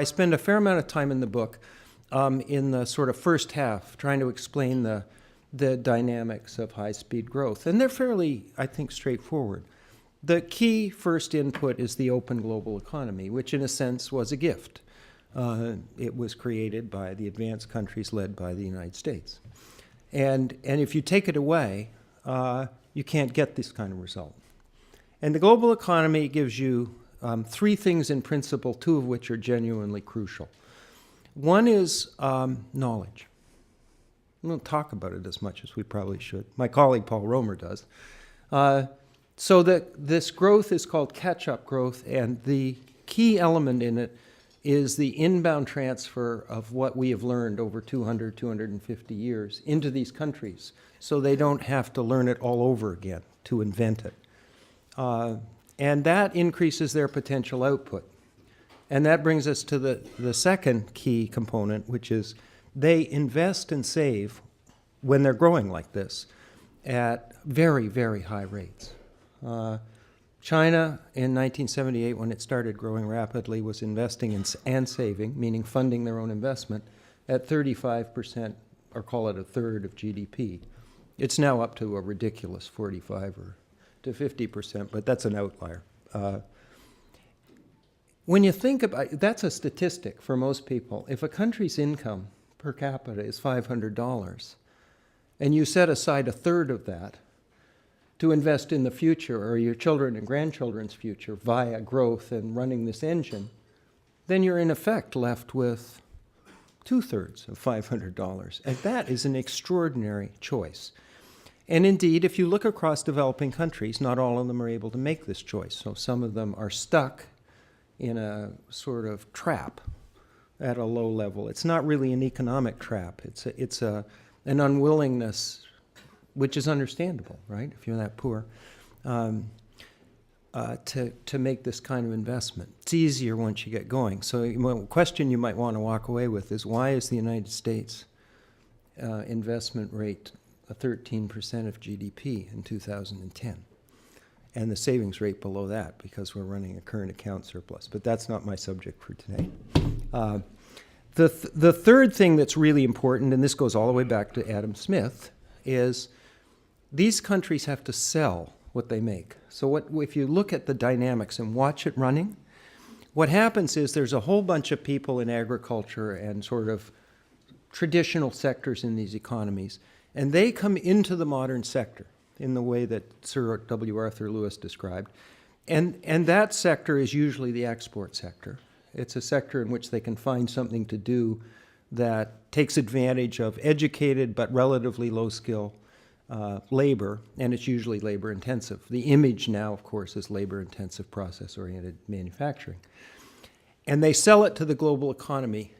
I spend a fair amount of time in the book in the sort of first half trying to explain the dynamics of high-speed growth. And they're fairly, I think, straightforward. The key first input is the open global economy, which in a sense was a gift. It was created by the advanced countries led by the United States. And if you take it away, you can't get this kind of result. And the global economy gives you three things in principle, two of which are genuinely crucial. One is knowledge. We don't talk about it as much as we probably should. My colleague Paul Romer does. So this growth is called catch-up growth, and the key element in it is the inbound transfer of what we have learned over 200, 250 years into these countries, so they don't have to learn it all over again to invent it. And that increases their potential output. And that brings us to the second key component, which is they invest and save when they're growing like this at very, very high rates. China in 1978, when it started growing rapidly, was investing and saving, meaning funding their own investment, at 35%, or call it a third of GDP. It's now up to a ridiculous 45 or to 50%, but that's an outlier. When you think about it, that's a statistic for most people. If a country's income per capita is $500, and you set aside a third of that to invest in the future or your children and grandchildren's future via growth and running this engine, then you're in effect left with two-thirds of $500. And that is an extraordinary choice. And indeed, if you look across developing countries, not all of them are able to make this choice. So some of them are stuck in a sort of trap at a low level. It's not really an economic trap. It's an unwillingness, which is understandable, right, if you're that poor, to make this kind of investment. It's easier once you get going. So a question you might want to walk away with is, why is the United States investment rate 13% of GDP in 2010? And the savings rate below that, because we're running a current account surplus. But that's not my subject for today. The third thing that's really important, and this goes all the way back to Adam Smith, is these countries have to sell what they make. So if you look at the dynamics and watch it running, what happens is there's a whole bunch of people in agriculture and sort of traditional sectors in these economies, and they come into the modern sector in the way that Sir W. Arthur Lewis described. And that sector is usually the export sector. It's a sector in which they can find something to do that takes advantage of educated but relatively low-skill labor, and it's usually labor-intensive. The image now, of course, is labor-intensive, process-oriented manufacturing. And they sell it to the global economy.